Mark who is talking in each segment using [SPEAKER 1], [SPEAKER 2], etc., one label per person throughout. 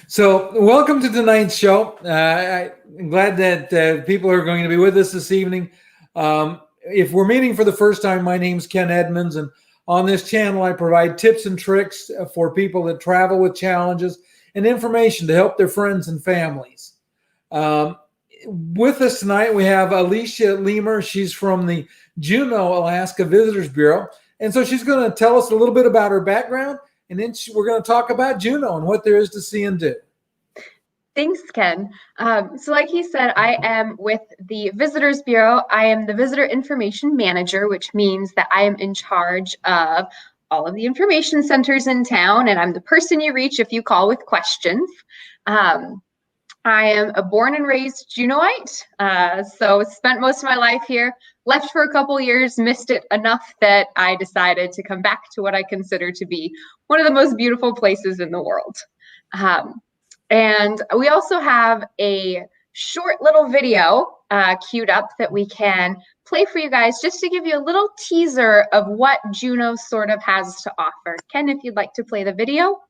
[SPEAKER 1] So, welcome to tonight's show. I'm glad that people are going to be with us this evening. If we're meeting for the first time, my name's Ken Edmonds, and on this channel, I provide tips and tricks for people that travel with challenges and information to help their friends and families. Um, with us tonight, we have Alicia Leamer. She's from the Juneau, Alaska Visitors Bureau, and so she's going to tell us a little bit about her background, and then we're going to talk about Juneau and what there is to see and do.
[SPEAKER 2] Thanks, Ken. So like he said, I am with the Visitors Bureau. I am the Visitor Information Manager, which means that I am in charge of all of the information centers in town, and I'm the person you reach if you call with questions. I am a born and raised Juneauite, so spent most of my life here, left for a couple years, missed it enough that I decided to come back to what I consider to be one of the most beautiful places in the world. And we also have a short little video queued up that we can play for you guys just to give you a little teaser of what Juneau sort of has to offer. Ken, if you'd like to play the video.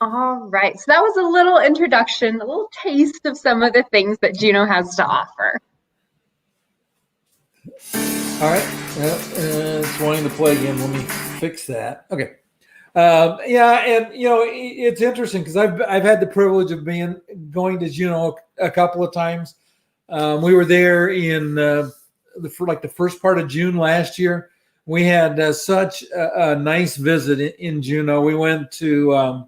[SPEAKER 2] All right, so that was a little introduction, a little taste of some of the things that Juneau has to offer.
[SPEAKER 1] All right, it's wanting to play again. Let me fix that. Okay. Yeah, and it's interesting because I've had the privilege of going to Juneau a couple of times. We were there in the first part of June last year. We had such a nice visit in Juneau. We went to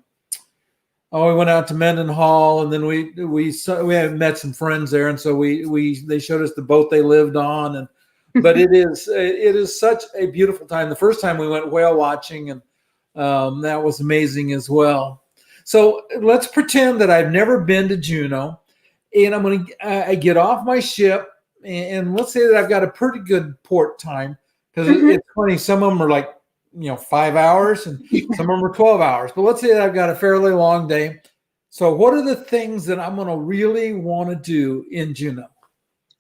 [SPEAKER 1] we went out to Mendenhall, and then we had met some friends there, and so they showed us the boat they lived on, and but it is such a beautiful time. The first time we went whale watching, and that was amazing as well. So let's pretend that I've never been to Juneau, and I'm going to I get off my ship, and let's say that I've got a pretty good port time because it's funny. Some of them are like 5 hours, and some of them are 12 hours. But let's say that I've got a fairly long day. So what are the things that I'm going to really want to do in Juneau?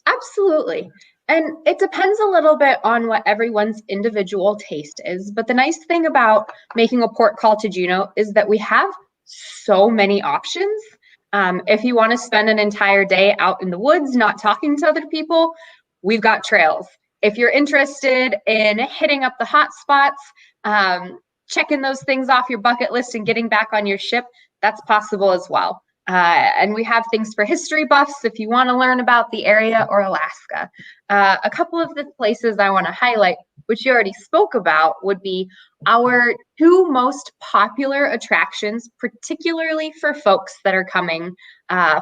[SPEAKER 2] Absolutely. And it depends a little bit on what everyone's individual taste is. But the nice thing about making a port call to Juneau is that we have so many options. If you want to spend an entire day out in the woods, not talking to other people, we've got trails. If you're interested in hitting up the hot spots, checking those things off your bucket list and getting back on your ship, that's possible as well. And we have things for history buffs if you want to learn about the area or Alaska. A couple of the places I want to highlight, which you already spoke about, would be our two most popular attractions, particularly for folks that are coming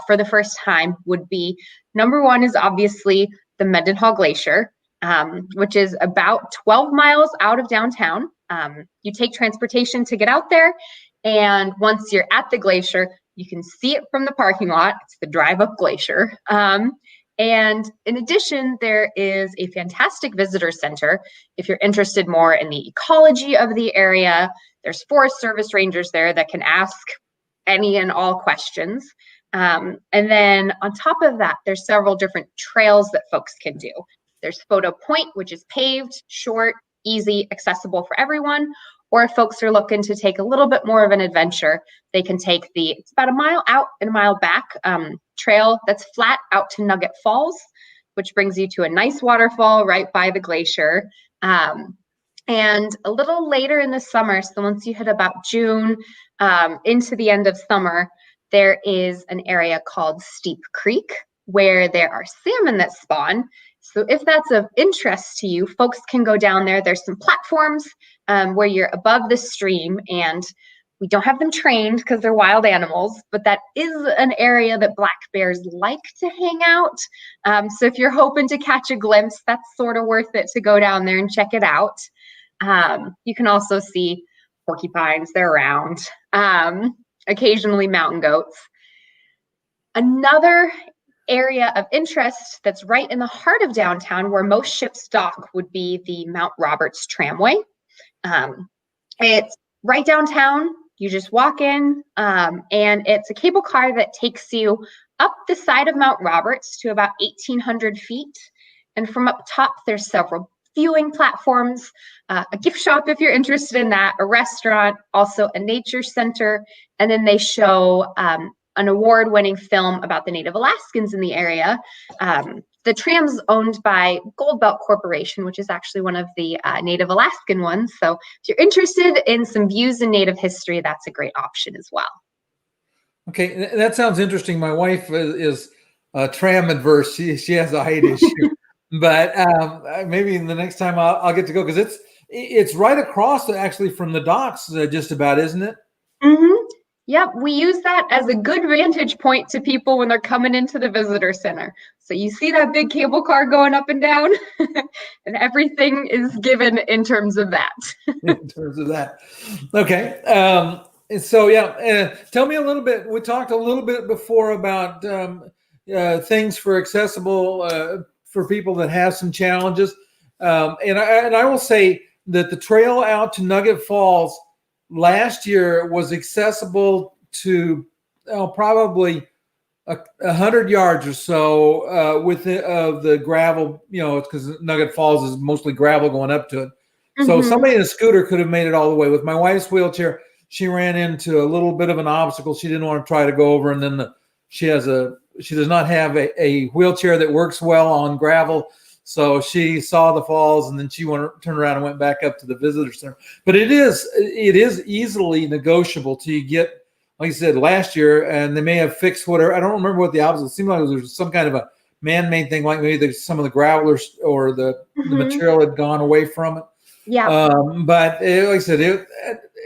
[SPEAKER 2] for the first time, would be number one is obviously the Mendenhall Glacier, which is about 12 miles out of downtown. You take transportation to get out there, and once you're at the glacier, you can see it from the parking lot. It's the drive-up glacier. And in addition, there is a fantastic visitor center. If you're interested more in the ecology of the area, there's Forest Service rangers there that can ask any and all questions. And then on top of that, there's several different trails that folks can do. There's Photo Point, which is paved, short, easy, accessible for everyone. Or if folks are looking to take a little bit more of an adventure, they can take it's about a mile out and a mile back trail that's flat out to Nugget Falls. which brings you to a nice waterfall right by the glacier. And a little later in the summer, so once you hit about June into the end of summer, there is an area called Steep Creek where there are salmon that spawn. So if that's of interest to you, folks can go down there. There's some platforms where you're above the stream, and we don't have them trained because they're wild animals, but that is an area that black bears like to hang out. So if you're hoping to catch a glimpse, that's sort of worth it to go down there and check it out. You can also see porcupines, they're around, occasionally mountain goats. Another area of interest that's right in the heart of downtown where most ships dock would be the Mount Roberts Tramway. It's right downtown. You just walk in, and it's a cable car that takes you up the side of Mount Roberts to about 1,800 feet. And from up top, there's several viewing platforms, a gift shop if you're interested in that, a restaurant, also a nature center, and then they show an award-winning film about the Native Alaskans in the area. The tram's owned by Gold Belt Corporation, which is actually one of the Native Alaskan ones. So if you're interested in some views in Native history, that's a great option as well.
[SPEAKER 1] Okay, that sounds interesting. My wife is tram adverse. She has a height issue, but maybe the next time I'll get to go, because it's right across actually from the docks, just about, isn't it?
[SPEAKER 2] Mm-hmm. Yep, we use that as a good vantage point to people when they're coming into the visitor center. So you see that big cable car going up and down, and everything is given in terms of that.
[SPEAKER 1] In terms of that. Okay. So yeah, tell me a little bit. We talked a little bit before about things for accessible for people that have some challenges. And I will say that the trail out to Nugget Falls last year was accessible to probably 100 yards or so with the gravel, it's because Nugget Falls is mostly gravel going up to it. Mm-hmm. So somebody in a scooter could have made it all the way. With my wife's wheelchair, she ran into a little bit of an obstacle. She didn't want to try to go over, and then she does not have a wheelchair that works well on gravel. So she saw the falls, and then she turned around and went back up to the visitor center. But it is easily negotiable till you get, like you said, last year, and they may have fixed whatever. I don't remember what the obstacle. It seemed like there was some kind of a man-made thing, like maybe some of the gravelers or the material had gone away from it.
[SPEAKER 2] Yeah.
[SPEAKER 1] But like I said,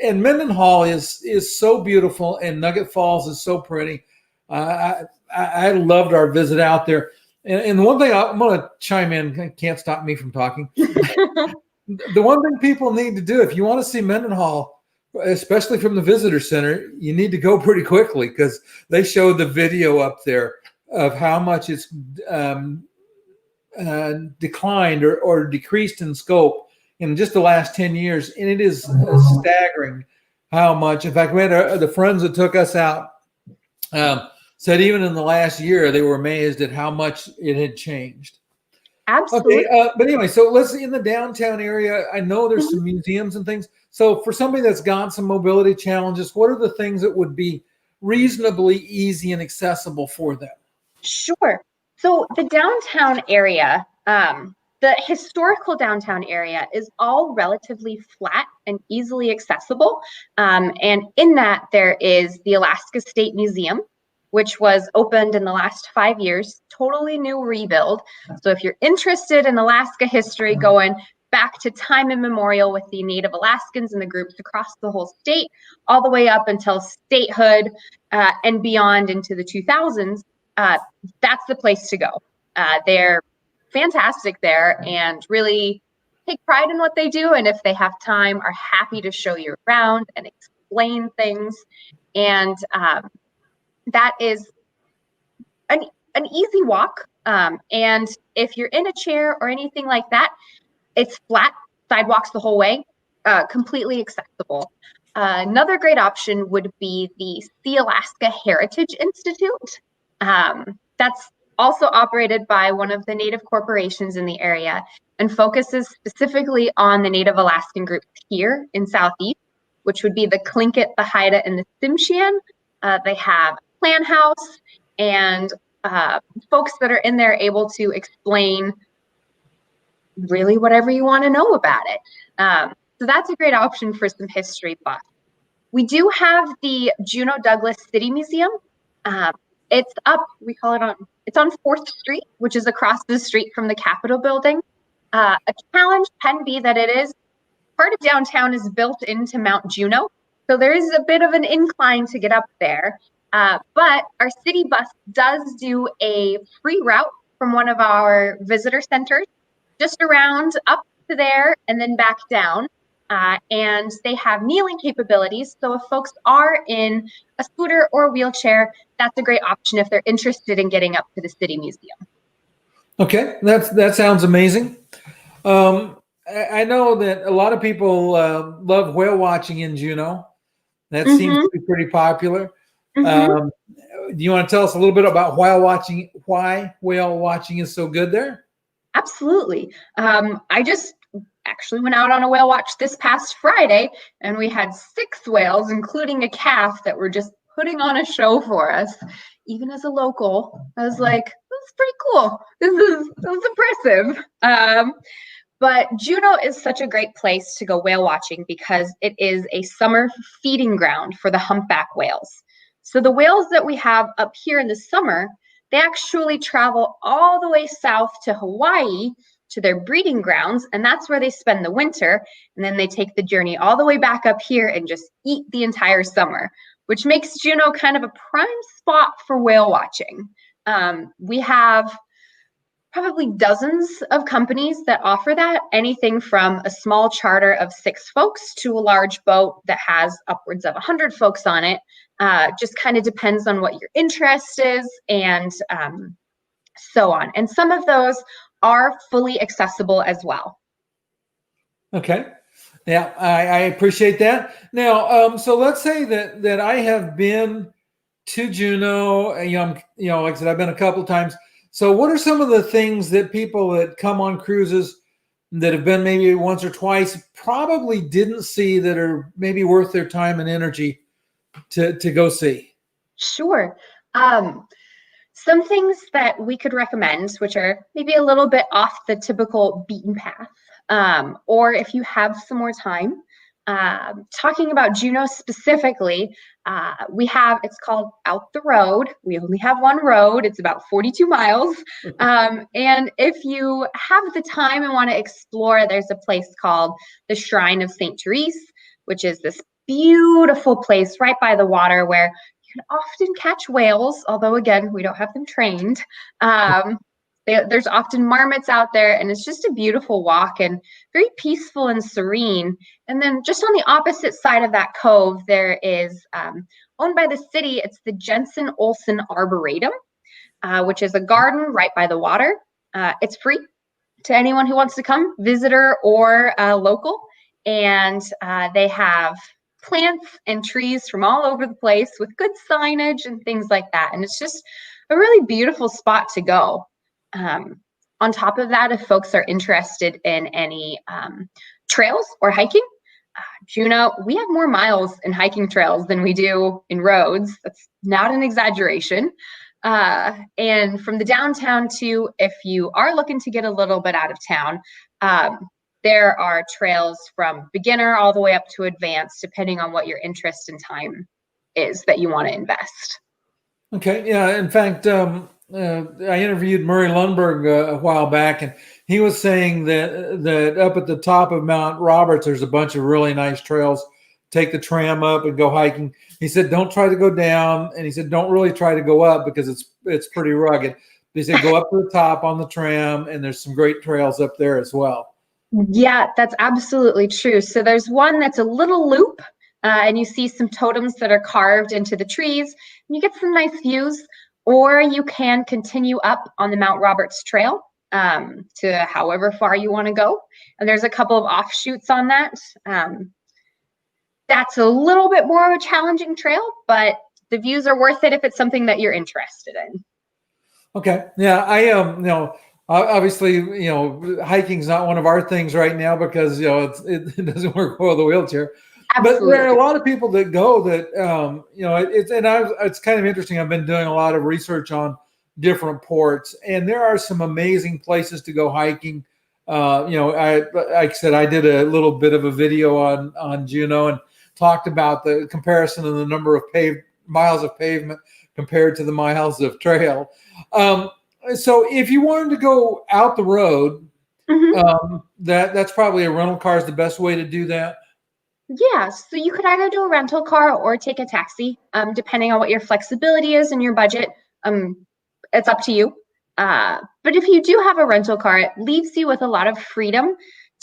[SPEAKER 1] and Mendenhall is so beautiful, and Nugget Falls is so pretty. I loved our visit out there. And the one thing I'm going to chime in, can't stop me from talking. The one thing people need to do, if you want to see Mendenhall, especially from the visitor center, you need to go pretty quickly, because they showed the video up there of how much it's declined or decreased in scope in just the last 10 years. And it is staggering how much. In fact, we had the friends that took us out said even in the last year, they were amazed at how much it had changed.
[SPEAKER 2] Absolutely.
[SPEAKER 1] Okay, but anyway, so let's in the downtown area. I know there's some museums and things. So for somebody that's got some mobility challenges, what are the things that would be reasonably easy and accessible for them?
[SPEAKER 2] Sure. So the downtown area, the historical downtown area, is all relatively flat and easily accessible. And in that, there is the Alaska State Museum, which was opened in the last 5 years, totally new rebuild. So if you're interested in Alaska history, going back to time immemorial with the Native Alaskans and the groups across the whole state, all the way up until statehood and beyond into the 2000s, that's the place to go. They're fantastic there and really take pride in what they do. And if they have time, are happy to show you around and explain things. And that is an easy walk. And if you're in a chair or anything like that, it's flat sidewalks the whole way, completely accessible. Another great option would be the Sea Alaska Heritage Institute. That's also operated by one of the Native corporations in the area and focuses specifically on the Native Alaskan groups here in Southeast, which would be the Tlingit, the Haida, and the Tsimshian. They have Plan House and folks that are in there able to explain really whatever you want to know about it. So that's a great option for some history buffs. We do have the Juneau Douglas City Museum. It's up, it's on 4th Street, which is across the street from the Capitol building. A challenge can be that it is part of downtown is built into Mount Juneau. So there is a bit of an incline to get up there. But our city bus does do a free route from one of our visitor centers, just around up to there and then back down. And they have kneeling capabilities. So if folks are in a scooter or a wheelchair, that's a great option if they're interested in getting up to the city museum.
[SPEAKER 1] Okay, that sounds amazing. I know that a lot of people love whale watching in Juneau. That seems to be pretty popular. Do you want to tell us a little bit about why whale watching is so good there?
[SPEAKER 2] Absolutely. I just actually went out on a whale watch this past Friday, and we had 6 whales, including a calf, that were just putting on a show for us. Even as a local, I was like, that's pretty cool. This is impressive. But Juneau is such a great place to go whale watching because it is a summer feeding ground for the humpback whales. So the whales that we have up here in the summer, they actually travel all the way south to Hawaii to their breeding grounds, and that's where they spend the winter. And then they take the journey all the way back up here and just eat the entire summer, which makes Juneau kind of a prime spot for whale watching. We have probably dozens of companies that offer that, anything from a small charter of 6 folks to a large boat that has upwards of 100 folks on it. Just kind of depends on what your interest is and so on. And some of those are fully accessible as well. Okay.
[SPEAKER 1] Yeah, I appreciate that. Now, so let's say that I have been to Juneau. Like I said, I've been a couple of times. So what are some of the things that people that come on cruises that have been maybe once or twice probably didn't see that are maybe worth their time and energy to go see?
[SPEAKER 2] Sure. Some things that we could recommend, which are maybe a little bit off the typical beaten path, or if you have some more time, talking about Juneau specifically, it's called Out the Road. We only have one road. It's about 42 miles. And if you have the time and want to explore, there's a place called the Shrine of St. Therese, which is this beautiful place right by the water where you can often catch whales, although again, we don't have them trained. There's often marmots out there, and it's just a beautiful walk and very peaceful and serene. And then just on the opposite side of that cove, there is, owned by the city, it's the Jensen Olson Arboretum, which is a garden right by the water. It's free to anyone who wants to come, visitor or local. And they have plants and trees from all over the place with good signage and things like that. And it's just a really beautiful spot to go. On top of that, if folks are interested in any trails or hiking, Juneau, we have more miles in hiking trails than we do in roads. That's not an exaggeration. And from the downtown too, if you are looking to get a little bit out of town, there are trails from beginner all the way up to advanced, depending on what your interest and time is that you want to invest.
[SPEAKER 1] Okay. Yeah. In fact, I interviewed Murray Lundberg a while back, and he was saying that up at the top of Mount Roberts, there's a bunch of really nice trails. Take the tram up and go hiking. He said, don't try to go down. And he said, don't really try to go up because it's pretty rugged. He said, go up to the top on the tram, and there's some great trails up there as well.
[SPEAKER 2] Yeah, that's absolutely true. So there's one that's a little loop, and you see some totems that are carved into the trees, and you get some nice views. Or you can continue up on the Mount Roberts Trail to however far you want to go. And there's a couple of offshoots on that. That's a little bit more of a challenging trail, but the views are worth it if it's something that you're interested in. Okay.
[SPEAKER 1] Yeah, obviously, hiking's not one of our things right now because, it doesn't work well with the wheelchair.
[SPEAKER 2] Absolutely.
[SPEAKER 1] But there are a lot of people that go that, it's kind of interesting. I've been doing a lot of research on different ports, and there are some amazing places to go hiking. Like I said, I did a little bit of a video on Juneau and talked about the comparison of the number of miles of pavement compared to the miles of trail. So if you wanted to go out the road, that's probably a rental car is the best way to do that.
[SPEAKER 2] Yeah, so you could either do a rental car or take a taxi, depending on what your flexibility is and your budget. It's up to you. But if you do have a rental car, it leaves you with a lot of freedom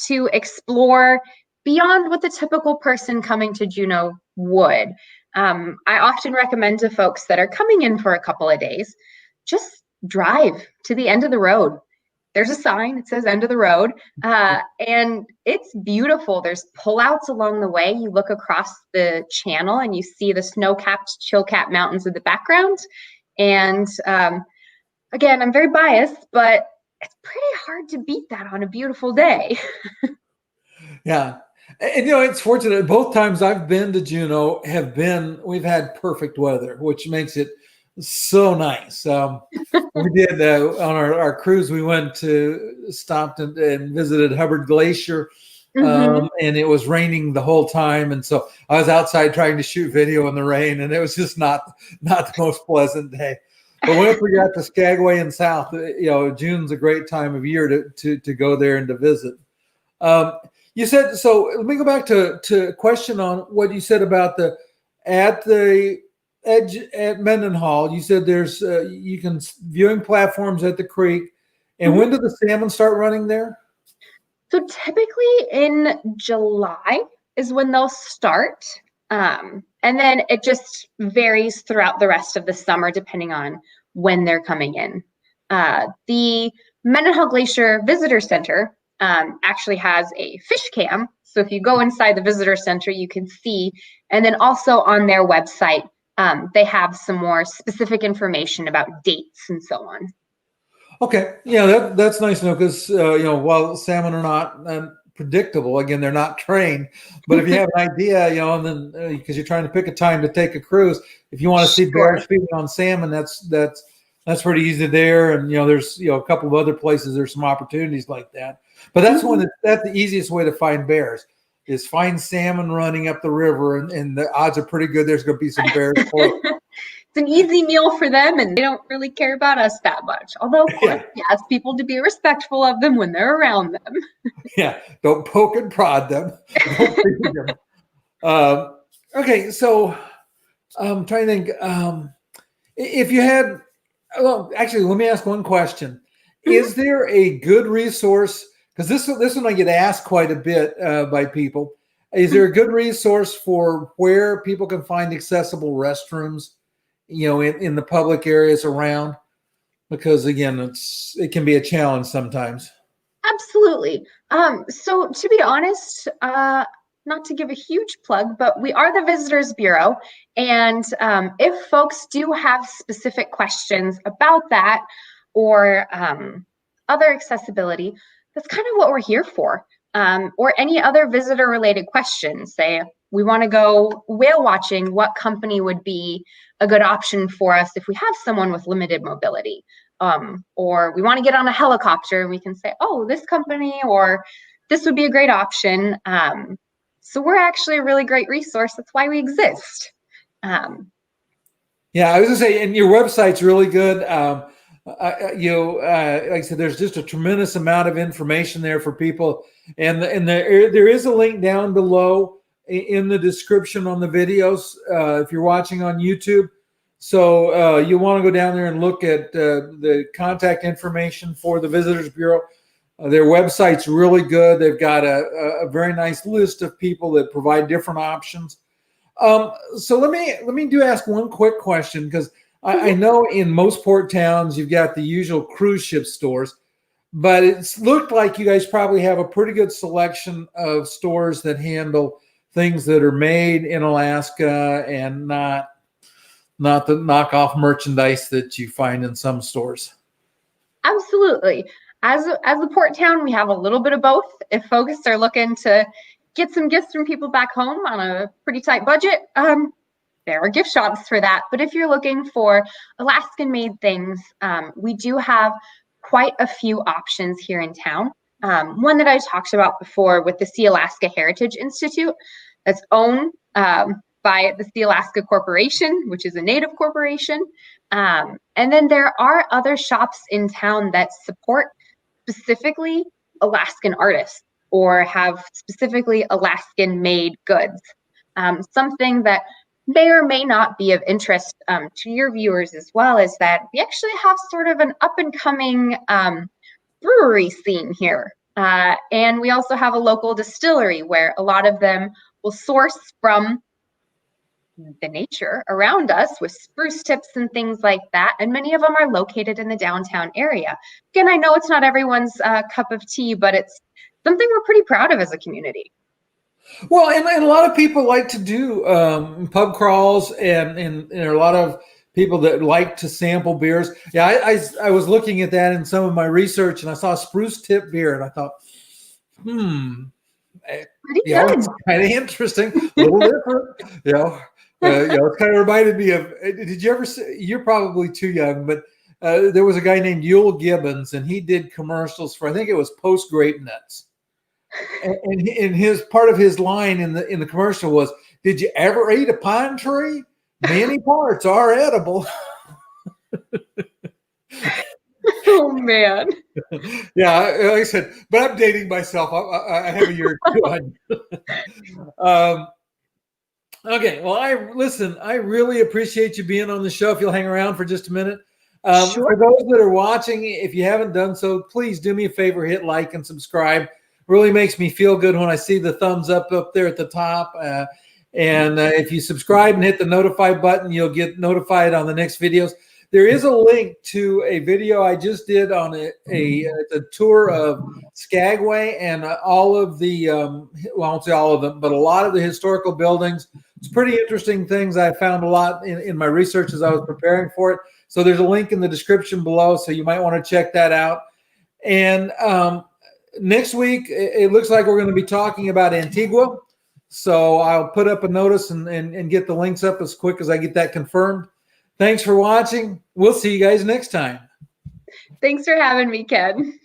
[SPEAKER 2] to explore beyond what the typical person coming to Juneau would. I often recommend to folks that are coming in for a couple of days, just drive to the end of the road. There's a sign that says end of the road, and it's beautiful. There's pullouts along the way. You look across the channel and you see the snow-capped, chill-capped mountains in the background. And again, I'm very biased, but it's pretty hard to beat that on a beautiful day.
[SPEAKER 1] Yeah. And it's fortunate. Both times I've been to Juneau we've had perfect weather, which makes it so nice. We did on our cruise. We stopped and visited Hubbard Glacier, and it was raining the whole time. And so I was outside trying to shoot video in the rain, and it was just not the most pleasant day. But once we got to Skagway and south, June's a great time of year to go there and to visit. You said so. Let me go back to a question on what you said about at the edge at Mendenhall. You said there's you can viewing platforms at the creek. And when do the salmon start running there?
[SPEAKER 2] So typically in July is when they'll start. And then it just varies throughout the rest of the summer, depending on when they're coming in. The Mendenhall Glacier Visitor Center actually has a fish cam. So if you go inside the visitor center, you can see. And then also on their website, they have some more specific information about dates and so on. Okay.
[SPEAKER 1] Yeah, that's nice to know because, while salmon are not predictable, again, they're not trained. But if you have an idea, and then because you're trying to pick a time to take a cruise, if you want to see bears feeding on salmon, that's pretty easy there. And, there's, a couple of other places, there's some opportunities like that. But that's that's the easiest way to find bears is find salmon running up the river, and the odds are pretty good there's going to be some bears.
[SPEAKER 2] It's an easy meal for them, and they don't really care about us that much. Although, of course, we ask people to be respectful of them when they're around them.
[SPEAKER 1] Yeah, don't poke and prod them. Don't feed them. Okay, so I'm trying to think. If you had, well, actually, let me ask one question. Is there a good resource? Because this one I get asked quite a bit by people. Is there a good resource for where people can find accessible restrooms, in the public areas around? Because again, it can be a challenge sometimes.
[SPEAKER 2] Absolutely. So to be honest, not to give a huge plug, but we are the Visitors Bureau. And if folks do have specific questions about that or other accessibility, that's kind of what we're here for. Or any other visitor related questions. Say, we want to go whale watching, what company would be a good option for us if we have someone with limited mobility? Or we want to get on a helicopter and we can say, oh, this company or this would be a great option. So we're actually a really great resource. That's why we exist.
[SPEAKER 1] Yeah, I was gonna say, and your website's really good. Like I said, there's just a tremendous amount of information there for people, and there is a link down below in the description on the videos if you're watching on YouTube. So you want to go down there and look at the contact information for the Visitors Bureau. Their website's really good. They've got a very nice list of people that provide different options. So let me ask one quick question, because I know in most port towns you've got the usual cruise ship stores, but it's looked like you guys probably have a pretty good selection of stores that handle things that are made in Alaska and not the knockoff merchandise that you find in some stores.
[SPEAKER 2] Absolutely. As a port town, we have a little bit of both. If folks are looking to get some gifts from people back home on a pretty tight budget, there are gift shops for that. But if you're looking for Alaskan made things, we do have quite a few options here in town. One that I talked about before with the Sea Alaska Heritage Institute, that's owned by the Sea Alaska Corporation, which is a Native corporation. And then there are other shops in town that support specifically Alaskan artists or have specifically Alaskan made goods. Something that may or may not be of interest to your viewers as well is that we actually have sort of an up and coming brewery scene here. And we also have a local distillery where a lot of them will source from the nature around us with spruce tips and things like that. And many of them are located in the downtown area. Again, I know it's not everyone's cup of tea, but it's something we're pretty proud of as a community.
[SPEAKER 1] Well, and a lot of people like to do pub crawls, and there are a lot of people that like to sample beers. Yeah, I was looking at that in some of my research, and I saw spruce tip beer, and I thought, it's kind of interesting, a little different, it kind of reminded me of. Did you ever see? You're probably too young, but there was a guy named Yule Gibbons, and he did commercials for, I think it was Post Grape Nuts. And his part of his line in the commercial was, "Did you ever eat a pine tree? Many parts are edible."
[SPEAKER 2] Oh man!
[SPEAKER 1] Yeah, like I said, but I'm dating myself. I have a year on. Okay, well, I really appreciate you being on the show. If you'll hang around for just a minute.
[SPEAKER 2] Sure.
[SPEAKER 1] For those that are watching, if you haven't done so, please do me a favor, hit like and subscribe. Really makes me feel good when I see the thumbs up there at the top. And if you subscribe and hit the notify button, you'll get notified on the next videos. There is a link to a video I just did on a tour of Skagway and all of the, well, I won't say all of them, but a lot of the historical buildings. It's pretty interesting things. I found a lot in my research as I was preparing for it. So there's a link in the description below, so you might want to check that out. And next week, it looks like we're going to be talking about Antigua. So I'll put up a notice and get the links up as quick as I get that confirmed. Thanks for watching. We'll see you guys next time.
[SPEAKER 2] Thanks for having me, Ken.